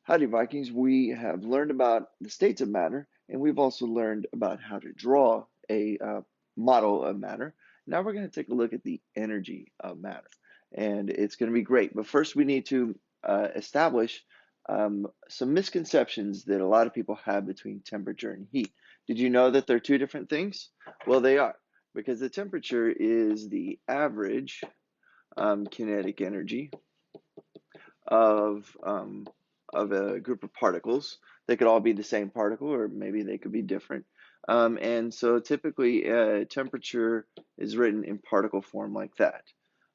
Howdy, Vikings. We have learned about the states of matter, and we've also learned about how to draw a model of matter. Now we're going to take a look at the energy of matter, and it's going to be great. But first, we need to establish some misconceptions that a lot of people have between temperature and heat. Did you know that they're two different things? Well, they are, because the temperature is the average kinetic energy of a group of particles. They could all be the same particle, or maybe they could be different. And so typically, temperature is written in particle form like that.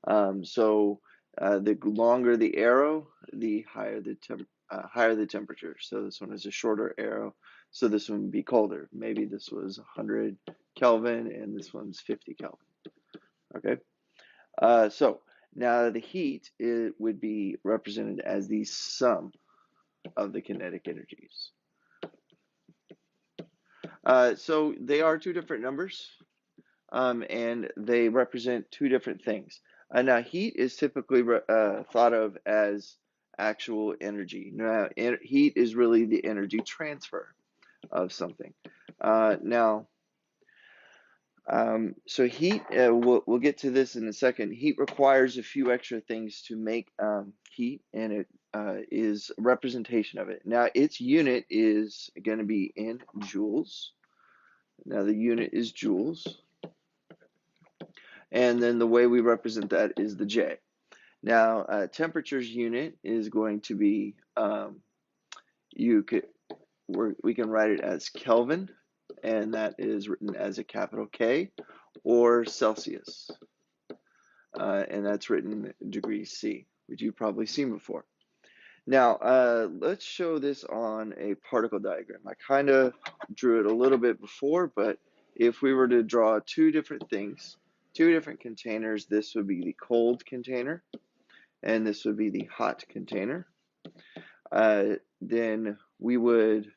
The longer the arrow, the higher the temperature. So this one is a shorter arrow, so this one would be colder. Maybe this was 100 Kelvin, and this one's 50 Kelvin. Okay. So now the heat, it would be represented as the sum of the kinetic energies. So they are two different numbers, and they represent two different things. Now, heat is typically thought of as actual energy. Now, heat is really the energy transfer of something. So heat, we'll get to this in a second. Heat requires a few extra things to make heat, and it is a representation of it. Now, its unit is going to be in joules. Now, the unit is joules. And then the way we represent that is the J. Now, temperature's unit is going to be, we can write it as Kelvin, and that is written as a capital K, or Celsius, and that's written degrees C, which you've probably seen before. Now, let's show this on a particle diagram. I kind of drew it a little bit before, but if we were to draw two different things, two different containers, this would be the cold container, and this would be the hot container. Then we would,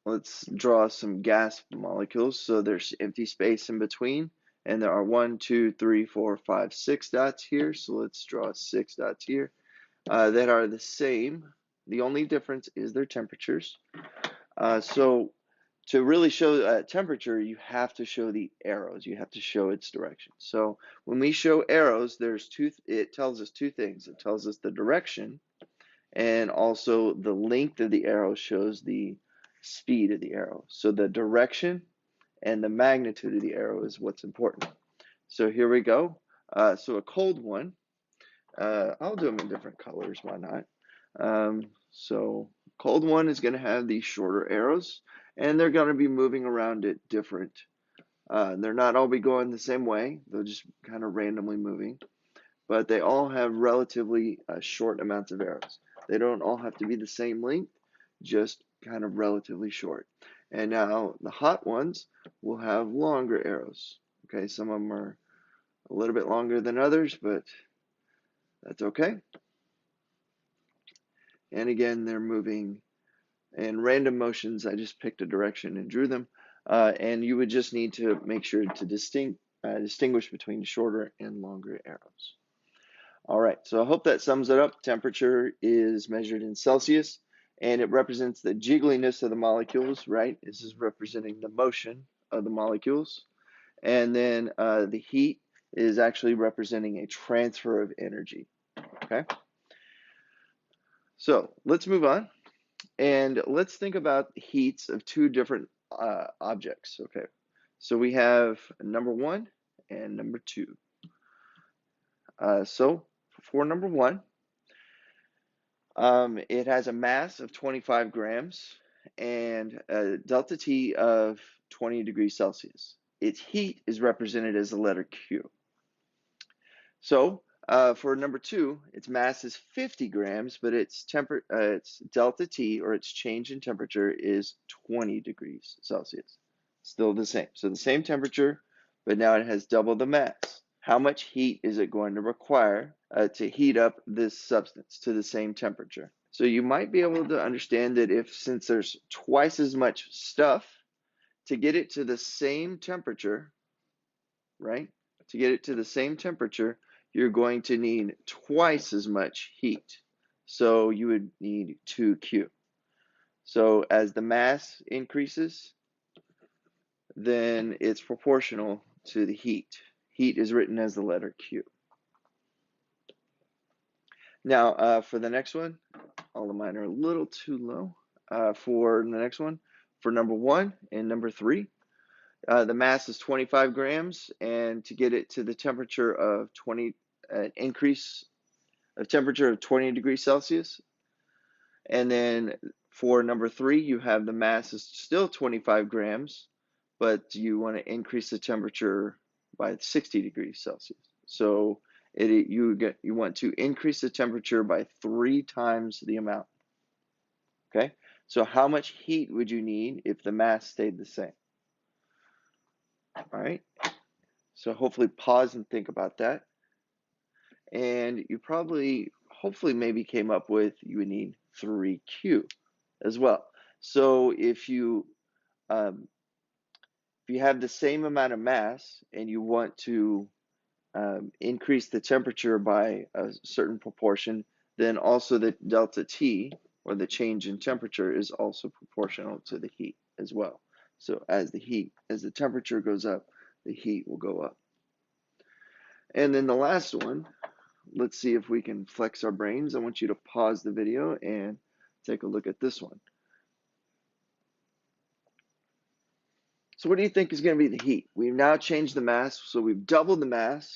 let's draw some gas molecules. So there's empty space in between, and there are 1, 2, 3, 4, 5, 6 dots here. So let's draw 6 dots here that are the same. The only difference is their temperatures. So to really show temperature, you have to show the arrows. You have to show its direction. So when we show arrows, it tells us two things. It tells us the direction, and also the length of the arrow shows the speed of the arrow. So the direction and the magnitude of the arrow is what's important. So here we go. So a cold one, I'll do them in different colors, why not? So cold one is going to have these shorter arrows, and they're going to be moving around at different. They're not all be going the same way. They're just kind of randomly moving, but they all have relatively short amounts of arrows. They don't all have to be the same length, just kind of relatively short. And now the hot ones will have longer arrows. Okay, some of them are a little bit longer than others, but that's okay. And again, they're moving in random motions. I just picked a direction and drew them. And you would just need to make sure to distinguish between shorter and longer arrows. All right, so I hope that sums it up. Temperature is measured in Celsius, and it represents the jiggliness of the molecules, right? This is representing the motion of the molecules. And then the heat is actually representing a transfer of energy, okay? So let's move on, and let's think about heats of two different objects, okay? So we have number 1 and number 2. So for number 1, it has a mass of 25 grams and a delta T of 20 degrees Celsius. Its heat is represented as the letter Q. So for number 2, its mass is 50 grams, but its delta T, or its change in temperature, is 20 degrees Celsius. Still the same. So the same temperature, but now it has double the mass. How much heat is it going to require to heat up this substance to the same temperature? So you might be able to understand that since there's twice as much stuff, to get it to the same temperature, right? To get it to the same temperature, you're going to need twice as much heat. So you would need 2Q. So as the mass increases, then it's proportional to the heat. Heat is written as the letter Q. Now, for the next one, all of mine are a little too low. For the next one, for number 1 and number 3, the mass is 25 grams, and to get it to the temperature of 20, increase of temperature of 20 degrees Celsius. And then for number 3, you have the mass is still 25 grams, but you want to increase the temperature by 60 degrees Celsius. So you want to increase the temperature by 3 times the amount. Okay, so how much heat would you need if the mass stayed the same? All right, so hopefully pause and think about that. And you probably, hopefully maybe came up with you would need 3Q as well. So if you have the same amount of mass and you want to increase the temperature by a certain proportion, then also the delta T, or the change in temperature, is also proportional to the heat as well. So as the temperature goes up, the heat will go up. And then the last one, let's see if we can flex our brains. I want you to pause the video and take a look at this one. So what do you think is going to be the heat? We've now changed the mass, so we've doubled the mass,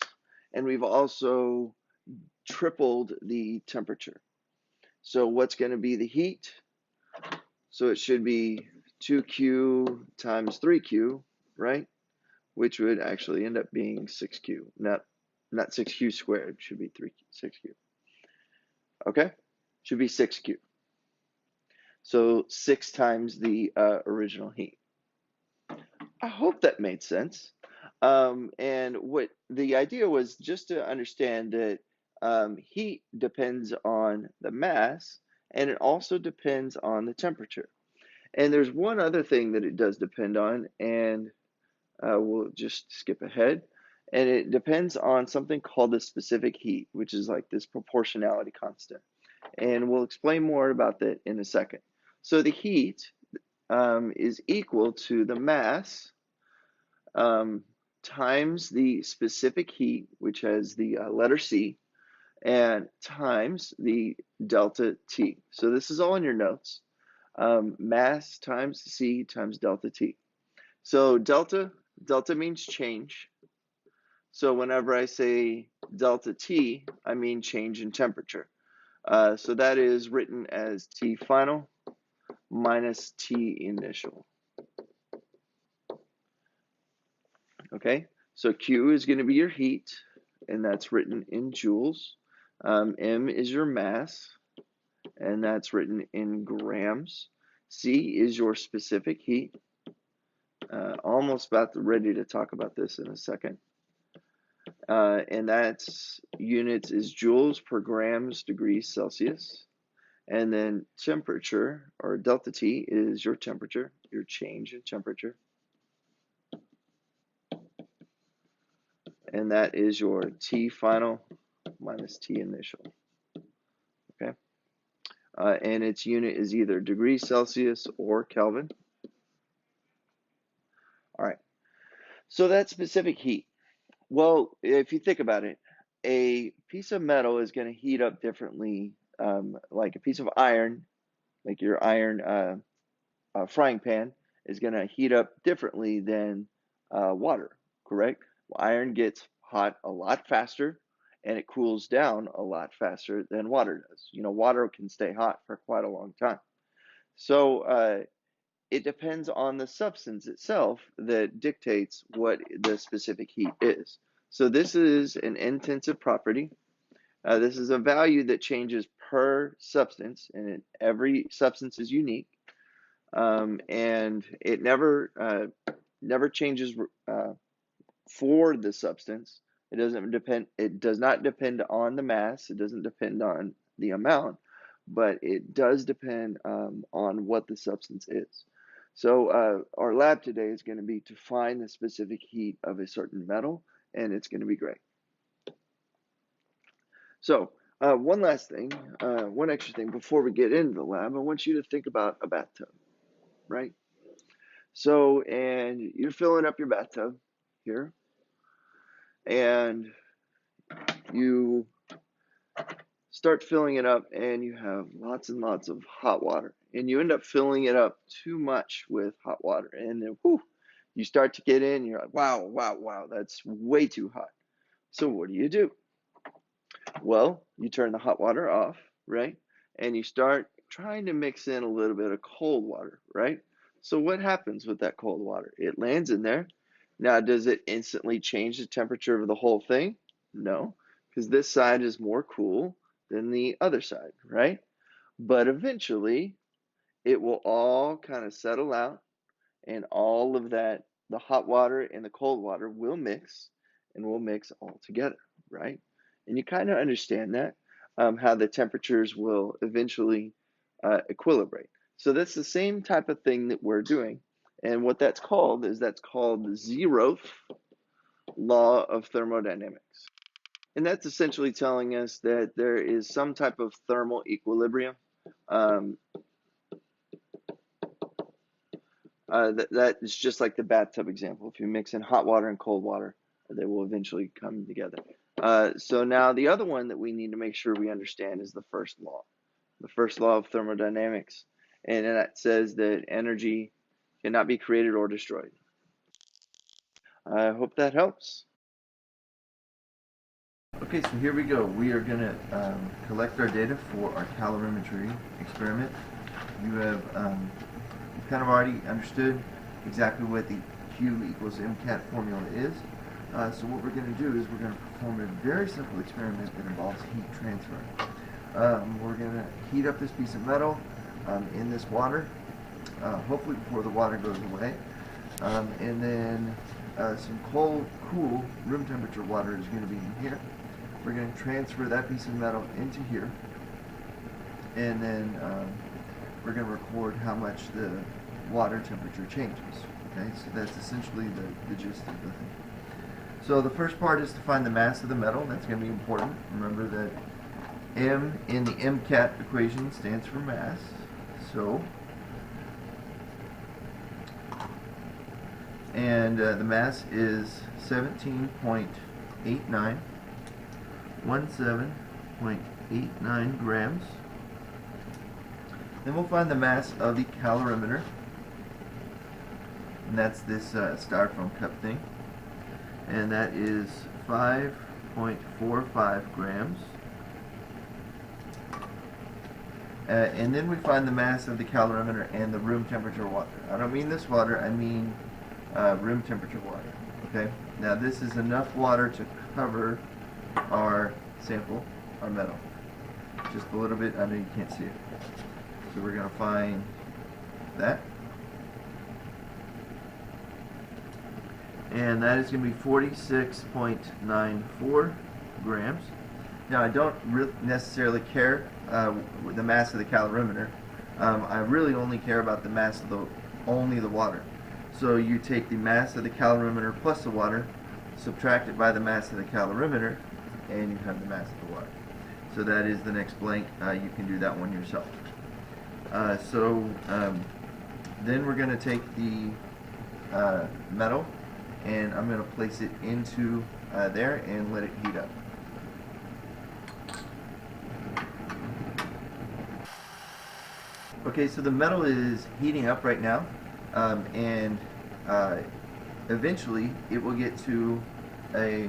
and we've also tripled the temperature. So what's going to be the heat? So it should be 2Q times 3Q, right? Which would actually end up being 6Q, not 6Q squared. Should be 6Q. Okay? Should be 6Q. So 6 times the original heat. I hope that made sense. And what the idea was just to understand that heat depends on the mass, and it also depends on the temperature. And there's one other thing that it does depend on, and we'll just skip ahead. And it depends on something called the specific heat, which is like this proportionality constant. And we'll explain more about that in a second. So the heat is equal to the mass times the specific heat, which has the letter C, and times the delta T. So this is all in your notes. Mass times C times delta T. So delta means change. So whenever I say delta T, I mean change in temperature. So that is written as T final minus T initial. Okay, so Q is going to be your heat, and that's written in joules. M is your mass, and that's written in grams. C is your specific heat. Almost about ready to talk about this in a second. And that's units is joules per grams degrees Celsius. And then temperature, or delta T, is your temperature, your change in temperature. And that is your T final minus T initial. Okay. And its unit is either degrees Celsius or Kelvin. All right. So that specific heat. Well, if you think about it, a piece of metal is going to heat up differently, like a piece of iron, like your iron frying pan, is going to heat up differently than water, correct? Well, iron gets hot a lot faster, and it cools down a lot faster than water does. You know, water can stay hot for quite a long time. So it depends on the substance itself that dictates what the specific heat is. So this is an intensive property. This is a value that changes per substance, and every substance is unique. And it never changes for the substance. It doesn't depend. It does not depend on the mass. It doesn't depend on the amount, but it does depend on what the substance is. So our lab today is going to be to find the specific heat of a certain metal, and it's going to be great. So One last thing, one extra thing before we get into the lab, I want you to think about a bathtub, right? So, and you're filling up your bathtub here, and you start filling it up, and you have lots and lots of hot water, and you end up filling it up too much with hot water, and then whew, you start to get in, you're like, wow, wow, wow, that's way too hot. So what do? Well, you turn the hot water off, right? And you start trying to mix in a little bit of cold water, right? So what happens with that cold water? It lands in there. Now, does it instantly change the temperature of the whole thing? No, because this side is more cool than the other side, right? But eventually, it will all kind of settle out, and all of that, the hot water and the cold water will mix and will mix all together, right? And you kind of understand that, how the temperatures will eventually equilibrate. So that's the same type of thing that we're doing. And what that's called is that's called the zeroth law of thermodynamics. And that's essentially telling us that there is some type of thermal equilibrium. Um, that is just like the bathtub example. If you mix in hot water and cold water, they will eventually come together. So now the other one that we need to make sure we understand is the first law of thermodynamics. And that says that energy cannot be created or destroyed. I hope that helps. Okay, so here we go. We are going to collect our data for our calorimetry experiment. You have kind of already understood exactly what the Q equals MCAT formula is. So what we're going to do is we're going to perform a very simple experiment that involves heat transfer. We're going to heat up this piece of metal in this water, hopefully before the water goes away. And then some cool room temperature water is going to be in here. We're going to transfer that piece of metal into here, and then we're going to record how much the water temperature changes. Okay, so that's essentially the gist of the thing. So the first part is to find the mass of the metal. That's going to be important. Remember that M in the MCAT equation stands for mass. So, and the mass is 17.89 grams. Then we'll find the mass of the calorimeter, and that's this styrofoam cup thing, and that is 5.45 grams. And then we find the mass of the calorimeter and the room temperature water. I don't mean this water, I mean room temperature water. Okay? Now this is enough water to cover our sample, our metal. Just a little bit, I know you can't see it. So we're going to find that. And that is going to be 46.94 grams. Now I don't necessarily care the mass of the calorimeter. I really only care about the mass of only the water. So you take the mass of the calorimeter plus the water, subtract it by the mass of the calorimeter, and you have the mass of the water. So that is the next blank. You can do that one yourself. Then we're going to take the metal, and I'm going to place it into there and let it heat up. Okay, so the metal is heating up right now, and eventually it will get to the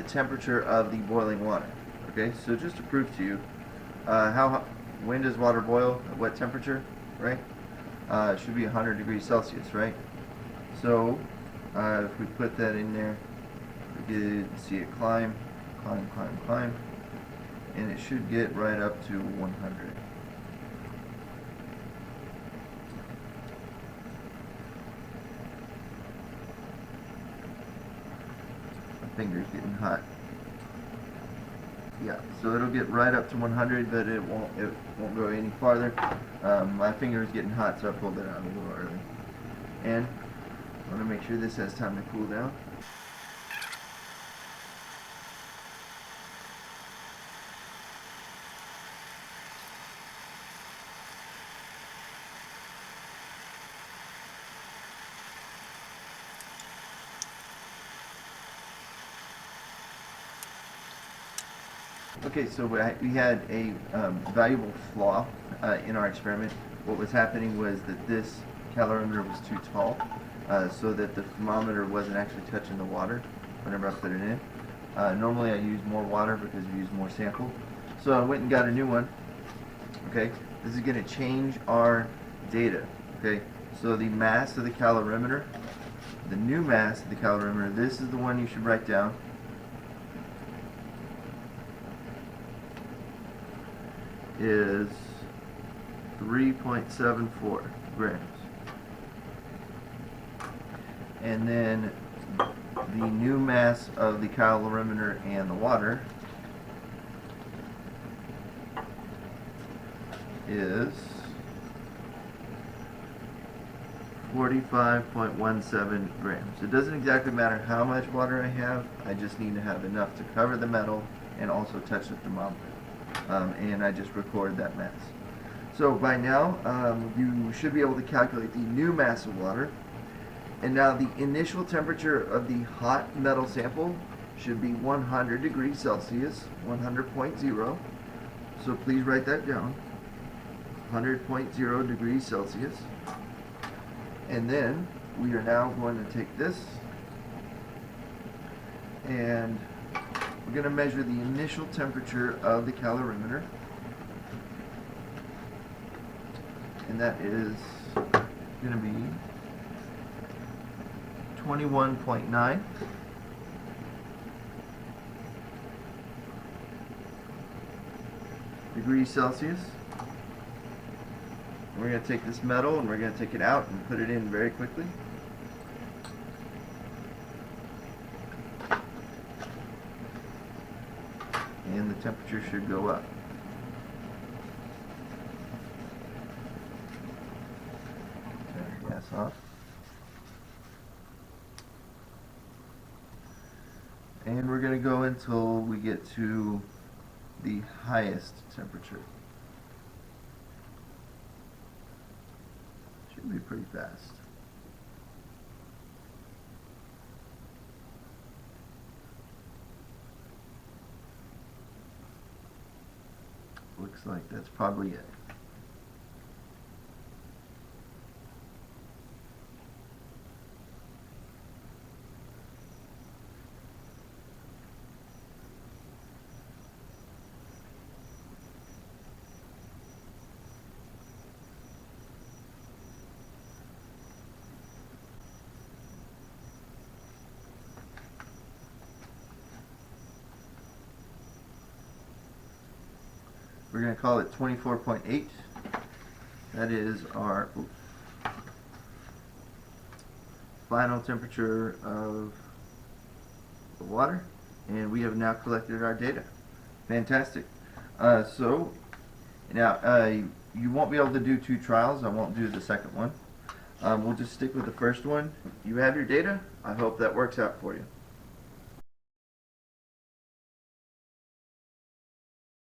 temperature of the boiling water. Okay, so just to prove to you, when does water boil? At what temperature? Right? It should be 100 degrees Celsius, right? So if we put that in there, we see it climb, and it should get right up to 100. My finger's getting hot. Yeah, so it'll get right up to 100, but it won't go any farther. My finger is getting hot, so I pulled it out a little early. And I want to make sure this has time to cool down. Okay, so we had a valuable flaw in our experiment. What was happening was that this calorimeter was too tall, so that the thermometer wasn't actually touching the water whenever I put it in. Normally I use more water because we use more sample. So I went and got a new one. Okay, this is going to change our data. Okay, so the mass of the calorimeter, the new mass of the calorimeter, this is the one you should write down. Is 3.74 grams. And then the new mass of the calorimeter and the water is 45.17 grams. It doesn't exactly matter how much water I have, I just need to have enough to cover the metal and also touch the thermometer. And I just record that mass. So by now, you should be able to calculate the new mass of water. And now the initial temperature of the hot metal sample should be 100 degrees Celsius, 100.0. So please write that down, 100.0 degrees Celsius. And then we are now going to take this and we're going to measure the initial temperature of the calorimeter, and that is going to be 21.9 degrees Celsius. We're going to take this metal and we're going to take it out and put it in very quickly. And the temperature should go up. Turn the gas off. And we're going to go until we get to the highest temperature. Should be pretty fast. Looks like that's probably it. We're going to call it 24.8. That is our final temperature of the water, and we have now collected our data. Fantastic. So now you won't be able to do two trials. I won't do the second one. We'll just stick with the first one. You have your data. I hope that works out for you.